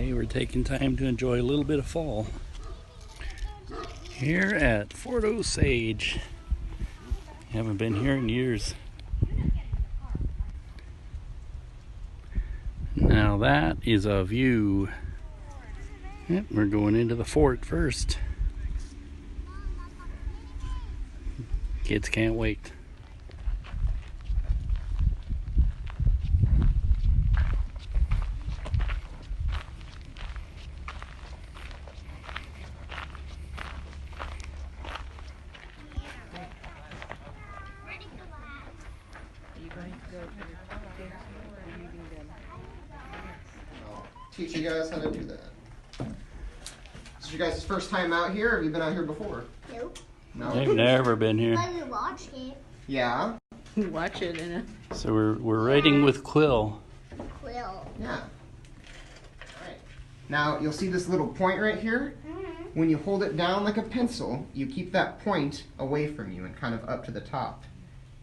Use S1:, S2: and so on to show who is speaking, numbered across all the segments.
S1: Today we're taking time to enjoy a little bit of fall here at Fort Osage. Haven't been here in years. Now that is a view. Yep, we're going into the fort first. Kids can't wait.
S2: Teach you guys how to do that. This is your guys' first time out here, or have you been out here before?
S3: Nope.
S2: No?
S1: They've never been here.
S3: But we watched it.
S2: Yeah?
S4: Watch it in a...
S1: So we're raiding with Quill.
S3: Quill.
S2: Yeah. Alright. Now, you'll see this little point right here. When you hold it down like a pencil, you keep that point away from you and kind of up to the top.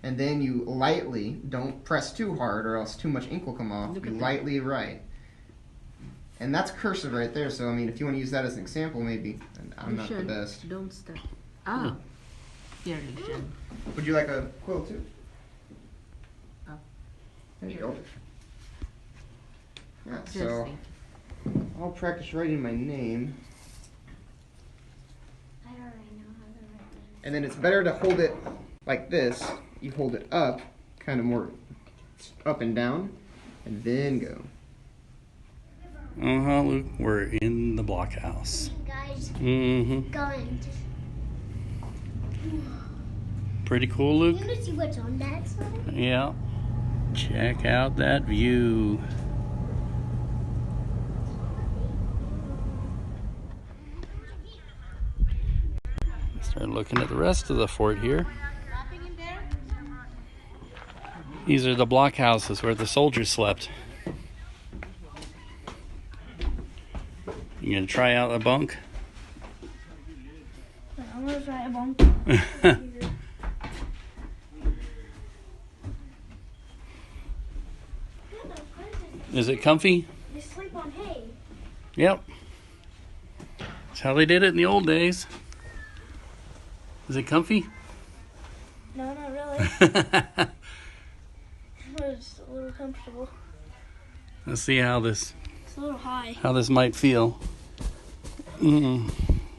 S2: And then you lightly, don't press too hard or else too much ink will come off. You lightly write. And that's cursive right there, so I mean, if you want to use that as an example, maybe. And I'm not the best.
S4: Don't stop. Ah. Here you should.
S2: Would you like a quill too?
S4: Oh.
S2: There you go. Yeah,
S4: Just
S2: so I'll practice writing my name.
S3: I already know how to write it.
S2: And then it's better to hold it like this. You hold it up, kind of more up and down, and then go.
S1: Luke, we're in the Blockhouse.
S3: Guys,
S1: Mm-hmm.
S3: going
S1: Pretty cool, Luke?
S3: to... You want to see what's on that side?
S1: Yeah. Check out that view. Start looking at the rest of the fort here. These are the blockhouses where the soldiers slept. You gonna try out a bunk?
S3: I'm going to try a bunk.
S1: Is it comfy?
S3: You sleep on hay.
S1: Yep. That's how they did it in the old days. Is it comfy?
S3: No, not really. It's a little comfortable.
S1: Let's see how this
S3: It's a little high.
S1: might feel.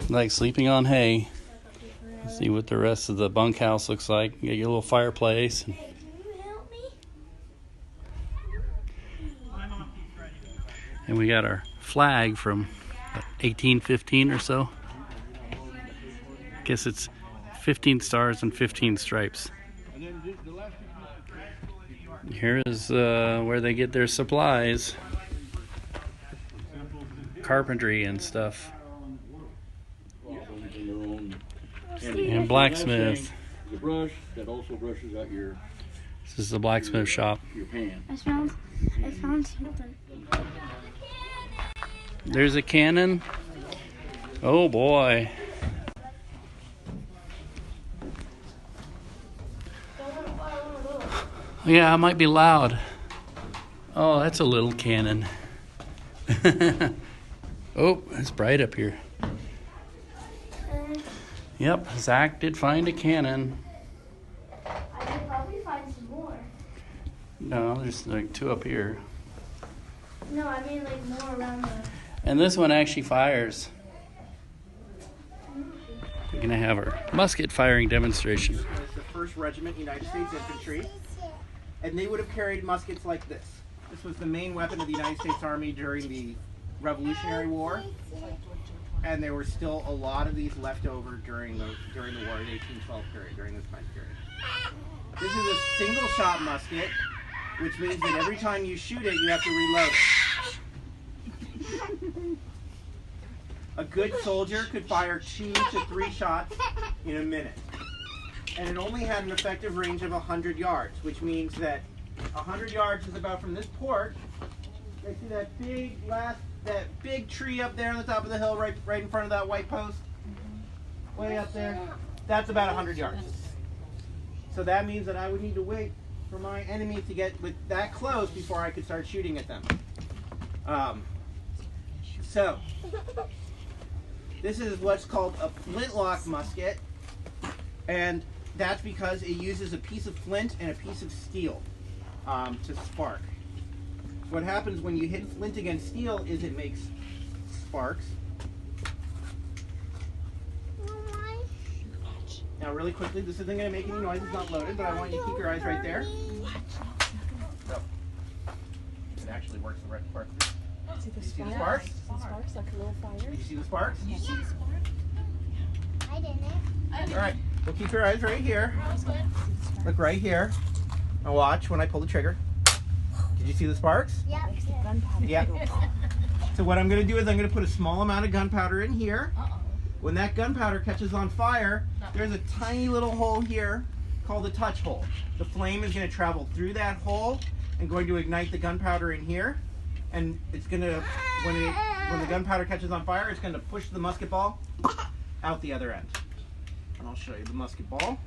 S1: Like sleeping on hay. See what the rest of the bunkhouse looks like. Get your little fireplace.
S3: Hey, can you help me?
S1: And we got our flag from 1815 or so. Guess it's 15 stars and 15 stripes. Here is where they get their supplies. Carpentry and stuff. And blacksmith.
S5: The brush that also brushes out your
S1: This is the blacksmith shop.
S5: pan.
S3: I found something.
S1: There's a cannon. Oh boy. Yeah, it might be loud. Oh, that's a little cannon. Oh, it's bright up here. Yep, Zach did find a cannon.
S3: I could probably find some more.
S1: No, there's like two up here.
S3: No, I mean like more around the...
S1: And this one actually fires. We're gonna have our musket firing demonstration.
S6: It's the 1st Regiment United States Infantry, and they would have carried muskets like this. This was the main weapon of the United States Army during the Revolutionary War, and there were still a lot of these left over during the war, the 1812 period, during this time period. This is a single shot musket, which means that every time you shoot it, you have to reload it. A good soldier could fire 2 to 3 shots in a minute. And it only had an effective range of 100 yards, which means that 100 yards is about from this port. I see that big tree up there on the top of the hill, right in front of that white post, way up there. That's about 100 yards. So that means that I would need to wait for my enemy to get that close before I could start shooting at them. So, this is what's called a flintlock musket, and that's because it uses a piece of flint and a piece of steel to spark. What happens when you hit flint against steel is it makes sparks. Now, really quickly, this isn't going to make any noise. It's not loaded, but I want you to keep your eyes right there. So, it actually works the right part.
S7: See the
S6: See the
S7: sparks?
S6: sparks?
S7: Sparks like a little fire.
S6: Did you see the sparks?
S7: You see the spark?
S3: I didn't.
S6: All right. Well, keep your eyes right here. Look right here. Now watch when I pull the trigger. Did you see the sparks?
S3: Yep.
S7: Makes the gunpowder.
S6: Yeah. So what I'm going to do is I'm going to put a small amount of gunpowder in here. When that gunpowder catches on fire, there's a tiny little hole here called the touch hole. The flame is going to travel through that hole and going to ignite the gunpowder in here. And it's going to, when the gunpowder catches on fire, it's going to push the musket ball out the other end. And I'll show you the musket ball.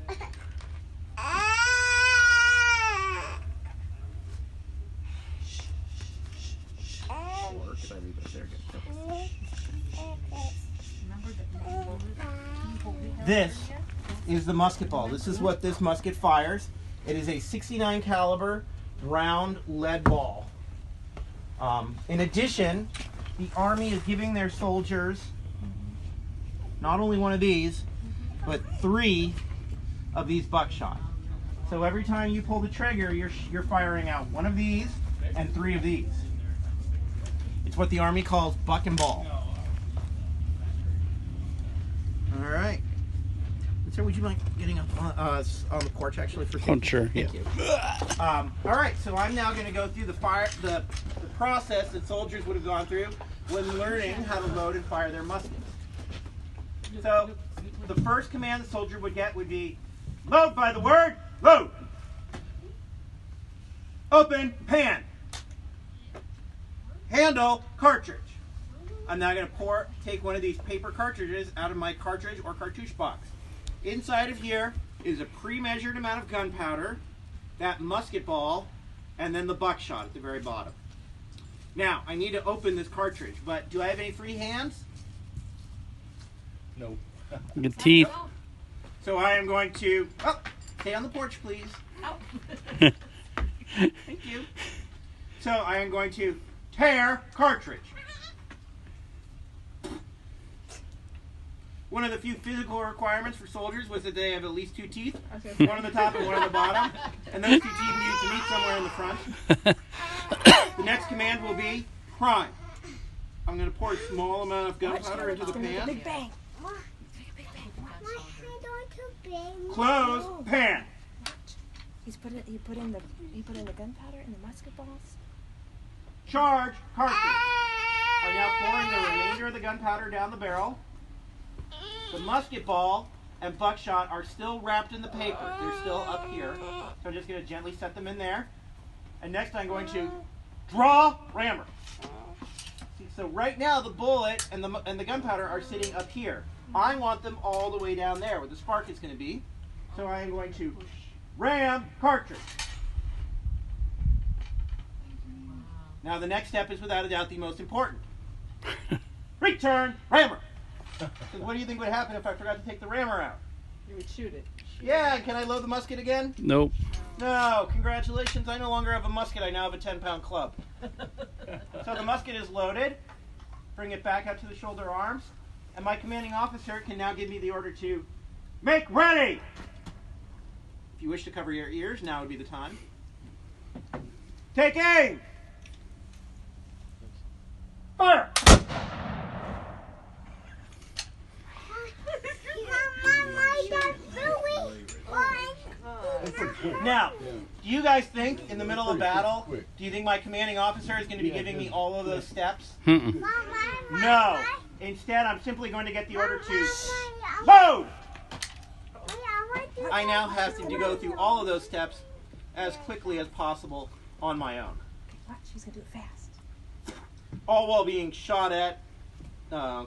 S6: Or could I leave it there? Good. This is the musket ball. This is what this musket fires. It is a 69 caliber round lead ball. In addition, the Army is giving their soldiers not only one of these, but 3 of these buckshot. So every time you pull the trigger, you're firing out 1 of these and 3 of these. It's what the Army calls buck and ball. All right. Sir, would you mind getting up on the porch actually for safety?
S1: Oh, sure.
S6: Thank you. All right, so I'm now going to go through the process that soldiers would have gone through when learning how to load and fire their muskets. So the first command the soldier would get would be, load by the word, load. Open, pan. Handle, cartridge. I'm now going to take one of these paper cartridges out of my cartridge or cartouche box. Inside of here is a pre-measured amount of gunpowder, that musket ball, and then the buckshot at the very bottom. Now, I need to open this cartridge, but do I have any free hands?
S5: No.
S1: Good teeth.
S6: So I am going to, stay on the porch, please. Thank you. So I am going to tear cartridge. One of the few physical requirements for soldiers was that they have at least 2 teeth, one on the top and one on the bottom, and those 2 teeth need to meet somewhere in the front. The next command will be prime. I'm going to pour a small amount of gunpowder into the pan.
S7: Big bang.
S6: Close pan.
S7: He put in the gunpowder and the musket balls.
S6: Charge cartridge. I'm now pouring the remainder of the gunpowder down the barrel. The musket ball and buckshot are still wrapped in the paper. They're still up here. So I'm just going to gently set them in there. And next I'm going to draw rammer. See, so right now the bullet and the gunpowder are sitting up here. I want them all the way down there where the spark is going to be. So I am going to ram cartridge. Now the next step is without a doubt the most important. Return rammer. So what do you think would happen if I forgot to take the rammer out?
S7: You would shoot it.
S6: Yeah, can I load the musket again?
S1: Nope.
S6: No, congratulations, I no longer have a musket, I now have a 10-pound club. So the musket is loaded, bring it back up to the shoulder arms, and my commanding officer can now give me the order to make ready! If you wish to cover your ears, now would be the time. Take aim! Fire! Now, do you guys think in the middle of battle, do you think my commanding officer is going to be giving me all of those steps? No. Instead, I'm simply going to get the order to load! I now have to go through all of those steps as quickly as possible on my own.
S7: Watch, he's gonna do it fast.
S6: All while being shot at,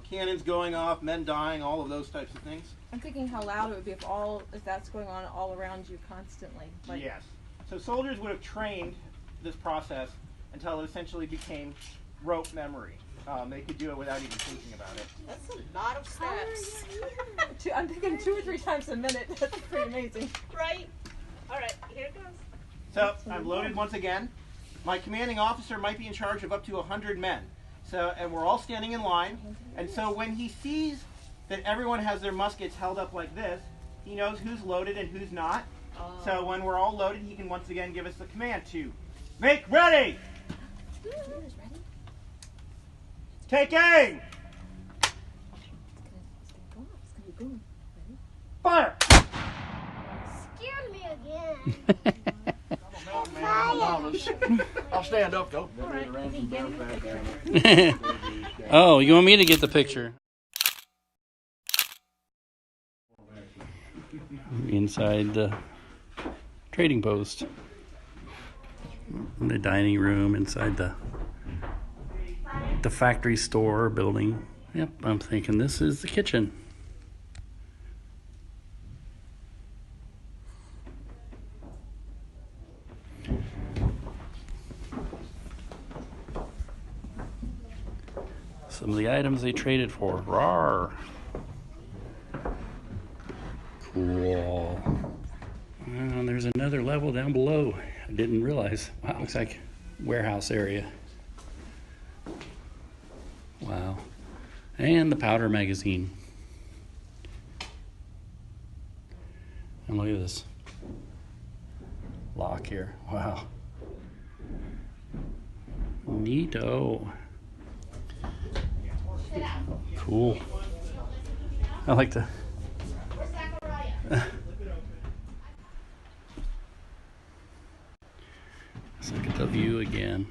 S6: cannons going off, men dying, all of those types of things.
S7: I'm thinking how loud it would be if that's going on all around you constantly. Like,
S6: Yes. So soldiers would have trained this process until it essentially became rote memory. They could do it without even thinking about it.
S7: That's a lot of steps. I'm thinking 2 or 3 times a minute. That's pretty amazing.
S4: Right. All right, here it goes.
S6: So I'm loaded once again. My commanding officer might be in charge of up to 100 men. So, and we're all standing in line. And so when he sees that everyone has their muskets held up like this, he knows who's loaded and who's not. So when we're all loaded, he can once again give us the command to make ready. Take aim. Fire.
S3: Scared me again.
S5: I'll stand up though.
S1: Oh, you want me to get the picture? Inside the trading post. In the dining room, inside the factory store building. Yep, I'm thinking this is the kitchen. Some of the items they traded for. Rawr. Cool. And there's another level down below. I didn't realize. Wow, looks like warehouse area. Wow. And the powder magazine. And look at this lock here. Wow. Neato. Cool. I like to. Let's look at the view again.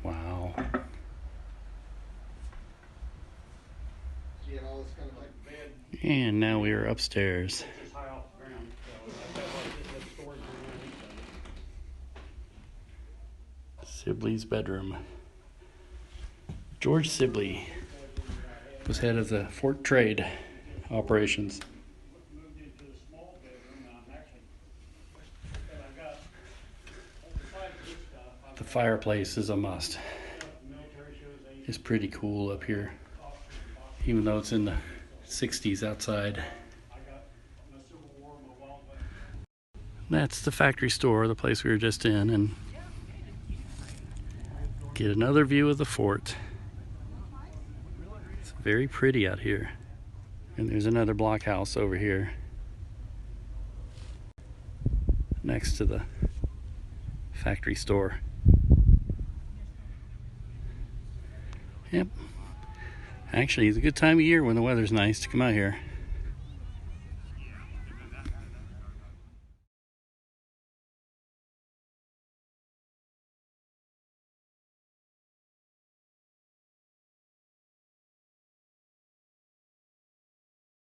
S1: Wow. And now we are upstairs. Sibley's bedroom. George Sibley was head of the Fort Trade operations. The fireplace is a must. It's pretty cool up here, even though it's in the 60s outside. That's the factory store, the place we were just in, and get another view of the fort. It's very pretty out here. And there's another block house over here next to the factory store. Yep. Actually, it's a good time of year when the weather's nice to come out here.